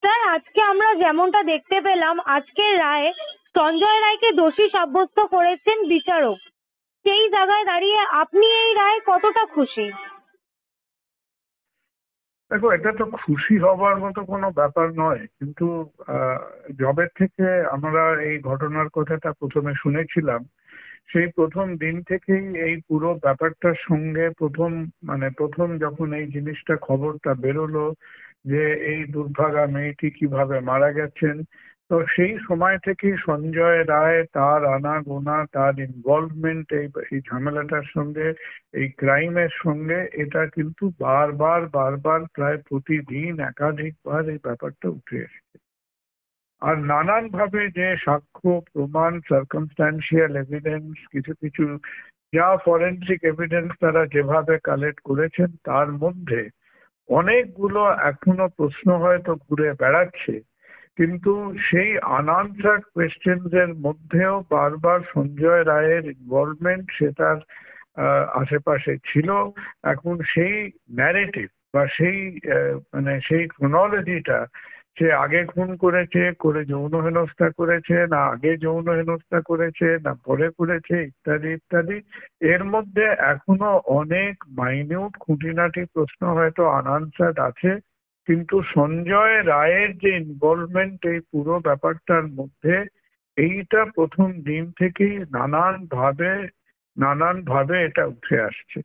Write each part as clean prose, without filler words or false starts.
Sir, আজকে আমরা যেমনটা দেখতে পেলাম, আজকের রায়ে সঞ্জয় রায়কে দোষী সাব্যস্ত করেছেন বিচারক। সেই জায়গায় দাঁড়িয়ে আপনি এই রায়ে কতটা খুশি? দেখো, এটা তো খুশি হবার মতো কোনো ব্যাপার নয়, কিন্তু জবের থেকে আমরা এই ঘটনার কথাটা প্রথমে শুনেছিলাম, সেই প্রথম দিন থেকেই এই পুরো ব্যাপারটার সঙ্গে প্রথম যখন এই জিনিসটা খবরটা বেরোলো যে এই দুর্ভাগা মেয়েটি কিভাবে মারা গেছেন, তো সেই সময় থেকেই সঞ্জয় রায়, তার আনাগোনা, তার ইনভলভমেন্ট এই এই ঝামেলাটার সঙ্গে, এই ক্রাইমের সঙ্গে, এটা কিন্তু বারবার বারবার প্রায় প্রতিদিন একাধিকবার এই ব্যাপারটা উঠে এসেছে। আর নানান ভাবে যে সাক্ষ্য প্রমাণ, সার্কামস্ট্যান্সিয়াল এভিডেন্স, কিছু কিছু যা ফরেনসিক এভিডেন্স তারা যেভাবে কালেক্ট করেছেন, তার মধ্যে অনেকগুলো এখনো প্রশ্ন হয়তো ঘুরে বেড়াচ্ছে, কিন্তু সেই আনআনসার্ড কোয়েশ্চেন্স এর মধ্যেও বারবার সঞ্জয় রায়ের ইনভলভমেন্ট সেটার আশেপাশে ছিল। এখন সেই ন্যারেটিভ বা সেই সেই ক্রোনোলজিটা, সে আগে খুন করেছে, করে যৌন হেনস্থা করেছে, না আগে যৌন হেনস্থা করেছে, না পরে করেছে, ইত্যাদি ইত্যাদি, এর মধ্যে এখনো অনেক মাইনিউট খুঁটিনাটি প্রশ্ন হয়তো আনআনসার্ড আছে। কিন্তু সঞ্জয় রায়ের যে ইনভলভমেন্ট এই পুরো ব্যাপারটার মধ্যে, এইটা প্রথম দিন থেকেই নানান ভাবে এটা উঠে আসছে।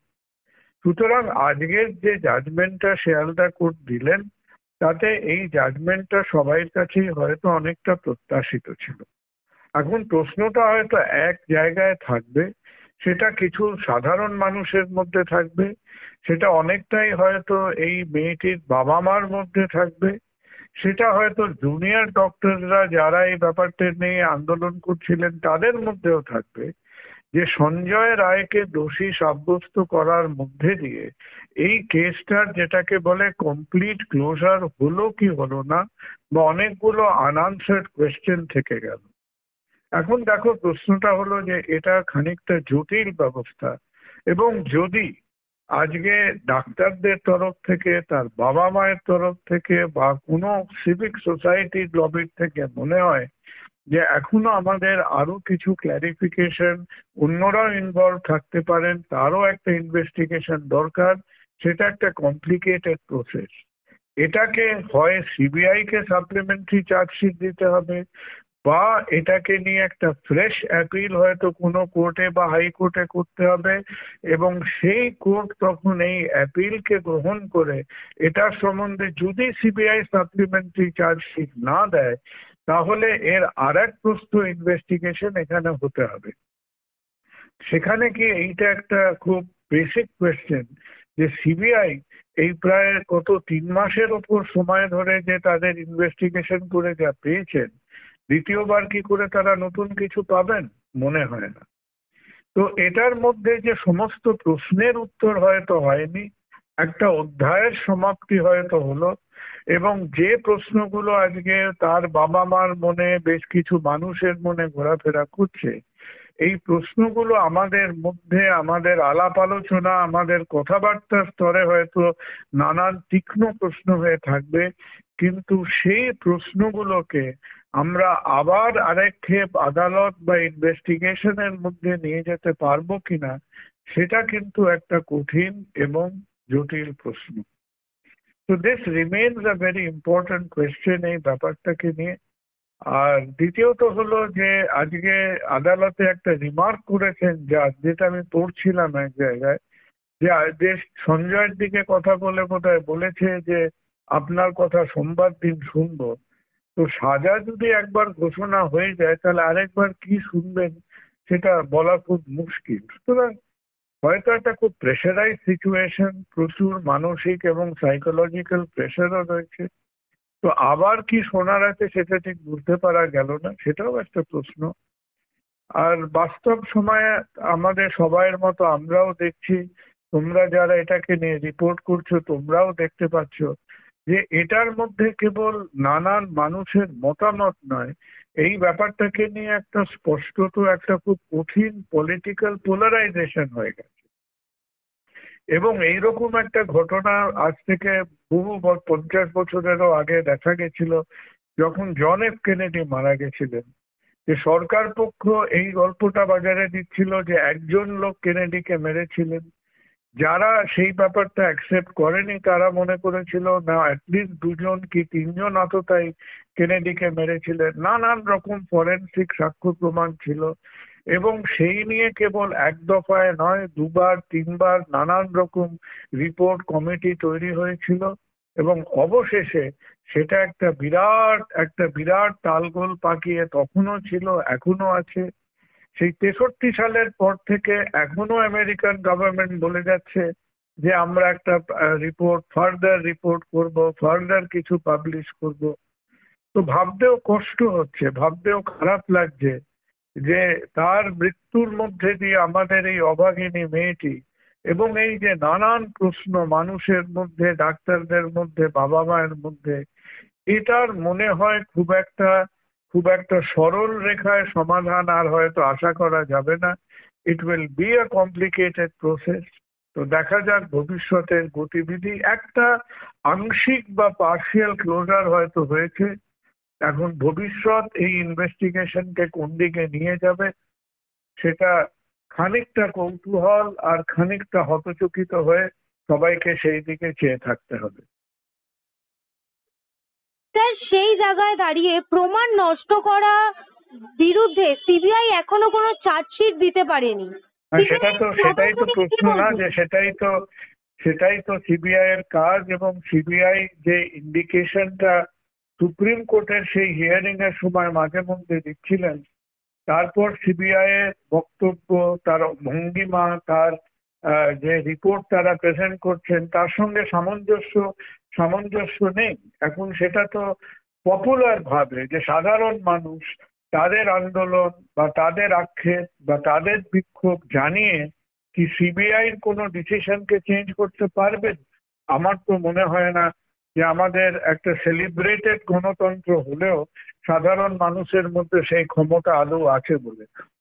সুতরাং আজকের যে জাজমেন্টটা শিয়ালদা কোর্ট দিলেন, তাতে এই জাজমেন্টটা সবাই কাছেই হয়তো অনেকটা প্রত্যাশিত ছিল। এখন প্রশ্নটা হয়তো এক জায়গায় থাকবে, সেটা কিছু সাধারণ মানুষের মধ্যে থাকবে, সেটা অনেকটাই হয়তো এই মেয়েটির বাবা মার মধ্যে থাকবে, সেটা হয়তো জুনিয়র ডক্টররা যারা এই ব্যাপারটা নিয়ে আন্দোলন করছিলেন তাদের মধ্যেও থাকবে, যে সঞ্জয় রায়কে দোষী সাব্যস্ত করার মধ্যে দিয়ে এই কেসটার যেটাকে বলে কমপ্লিট ক্লোজার হলো কি হলো না, বা অনেকগুলো আনআনসার্ড কোয়েশ্চেন থেকে গেল। এখন দেখো, প্রশ্নটা হলো যে এটা খানিকটা জটিল ব্যবস্থা, এবং যদি আজকে ডাক্তারদের তরফ থেকে, তার বাবা মায়ের তরফ থেকে, বা কোনো সিভিক সোসাইটির লবির থেকে মনে হয় যে এখনো আমাদের আরো কিছু ক্ল্যারিফিকেশন, অন্যরাও ইনভলভ থাকতে পারেন, তারও একটা ইনভেস্টিগেশন দরকার, সেটা একটা কমপ্লিকেটেড প্রসেস। এটাকে হয় সিবিআই কে সাপ্লিমেন্টারি চার্জশিট দিতে হবে, বা এটাকে নিয়ে একটা ফ্রেশ অ্যাপিল হয়তো কোনো কোর্টে বা হাইকোর্টে করতে হবে, এবং সেই কোর্ট তখন এই অ্যাপিলকে গ্রহণ করে এটার সম্বন্ধে যদি সিবিআই সাপ্লিমেন্টারি চার্জশিট না দেয়, তাহলে এর আর এক প্রস্থ ইনভেস্টিগেশন এখানে হতে হবে। সেখানে কি এইটা একটা খুব বেসিক কোয়েশ্চেন, যে সিবিআই এই প্রায় কত 3 মাসের ওপর সময় ধরে যে তাদের ইনভেস্টিগেশন করে যা পেয়েছেন, দ্বিতীয়বার কি করে তারা নতুন কিছু পাবেন? মনে হয় না। তো এটার মধ্যে যে সমস্ত প্রশ্নের উত্তর হয়তো হয়নি, একটা অধ্যায়ের সমাপ্তি হয়তো হলো, এবং যে প্রশ্নগুলো আজকে তার বাবা মার মনে, বেশ কিছু মানুষের মনে ঘোরাফেরা করছে, এই প্রশ্নগুলো আমাদের মধ্যে, আমাদের আলাপ আলোচনা, আমাদের কথাবার্তার স্তরে হয়তো নানান তীক্ষ্ণ প্রশ্ন হয়ে থাকবে, কিন্তু সেই প্রশ্নগুলোকে আমরা আবার আরেক ক্ষেপ আদালত বা ইনভেস্টিগেশনের মধ্যে নিয়ে যেতে পারবো কিনা, সেটা কিন্তু একটা কঠিন এবং জটিল প্রশ্ন। তো this remains a very important question এই ব্যাপারটাকে নিয়ে। আর দ্বিতীয়ত হলো যে আজকে আদালতে একটা রিমার্ক করেছেন, যেটা আমি পড়ছিলাম এক জায়গায়, যে সঞ্জয়ের দিকে কথা বলে বোধহয় বলেছে যে আপনার কথা সোমবার দিন শুনবো। তো সাজা যদি একবার ঘোষণা হয়ে যায়, তাহলে আরেকবার কি শুনবেন সেটা বলা খুব মুশকিল। সুতরাং হয়তো একটা খুব প্রেশারাইজ সিচুয়েশন, প্রচুর মানসিক এবং সাইকোলজিক্যাল প্রেশারও রয়েছে। তো আবার কি শোনার আছে সেটা ঠিক বুঝতে পারা গেল না, সেটাও একটা প্রশ্ন। আর বাস্তব সময়ে আমাদের সবাইয়ের মতো আমরাও দেখছি, তোমরা যারা এটাকে নিয়ে রিপোর্ট করছো তোমরাও দেখতে পাচ্ছ, যে এটার মধ্যে কেবল নানান মানুষের মতামত নয়, এই ব্যাপারটাকে নিয়ে একটা স্পষ্টত একটা খুব কঠিন পলিটিক্যাল পোলারাইজেশন হয়ে গেছে। এবং এইরকম একটা ঘটনা আজ থেকে বহু 50 বছরেরও আগে দেখা গেছিল, যখন জন এফ কেনেডি মারা গেছিলেন, যে সরকার পক্ষ এই গল্পটা বাজারে দিচ্ছিল যে একজন লোক কেনেডিকে মেরেছিলেন। যারা সেই ব্যাপারটা অ্যাকসেপ্ট করেনি তারা মনে করেছিল না অ্যাটলিস্ট দুজন কি তিনজন আততায়ী কেনেডিকে মেরেছিলেন। নানান রকম ফরেনসিক সাক্ষ্য প্রমাণ ছিল এবং সেই নিয়ে কেবল এক দফায় নয়, দুবার তিনবার নানান রকম রিপোর্ট কমিটি তৈরি হয়েছিল এবং অবশেষে সেটা একটা বিরাট তালগোল পাকিয়ে তখনও ছিল, এখনো আছে। সেই 63 সালের পর থেকে এখনো আমেরিকান গভর্নমেন্ট বলে যাচ্ছে যে আমরা একটা ফার্দার রিপোর্ট করব, ফার্দার কিছু পাবলিশ করব। তো ভাবতেও কষ্ট হচ্ছে, ভাবতেও খারাপ লাগছে যে তার মৃত্যুর মধ্যে দিয়ে আমাদের এই অভাগিনী মেয়েটি এবং এই যে নানান প্রশ্ন মানুষের মধ্যে, ডাক্তারদের মধ্যে, বাবা মায়ের মধ্যে, এটার মনে হয় খুব একটা সরল রেখায় সমাধান আর হয়তো আশা করা যাবে না। It will be a complicated process. তো দেখা যাক ভবিষ্যতের গতিবিধি। একটা আংশিক বা পার্শিয়াল ক্লোজার হয়তো হয়েছে। এখন ভবিষ্যৎ এই ইনভেস্টিগেশনকে কোন দিকে নিয়ে যাবে সেটা খানিকটা কৌতূহল আর খানিকটা হতচকিত হয়ে সবাইকে সেই দিকে চেয়ে থাকতে হবে। স্যার, সেই জায়গায় দাঁড়িয়ে প্রমাণ নষ্ট করা বিরুদ্ধে সিবিআই এখনো কোনো চার্জশিট দিতে পারেনি। সেটাই তো প্রশ্ন না, যে সেটাই তো সিবিআই এর কাজ। এবং সিবিআই যে ইন্ডিকেশনটা সুপ্রিম কোর্টের সেই হিয়ারিং এর সময় মাঝে মধ্যে দিচ্ছিলেন, তারপর সিবিআই এর বক্তব্য, তার ভঙ্গিমা, তার যে রিপোর্ট তারা প্রেজেন্ট করছেন তার সঙ্গে সামঞ্জস্য নেই। এখন সেটা তো পপুলার ভাবে যে সাধারণ মানুষ তাদের আন্দোলন বা তাদের আক্ষেপ বা তাদের বিক্ষোভ জানিয়ে কি সিবিআই কোনো ডিসিশনকে চেঞ্জ করতে পারবেন? আমার তো মনে হয় না যে আমাদের একটা সেলিব্রেটেড গণতন্ত্র হলেও সাধারণ মানুষের মধ্যে সেই ক্ষমতা আদৌ আছে বলে।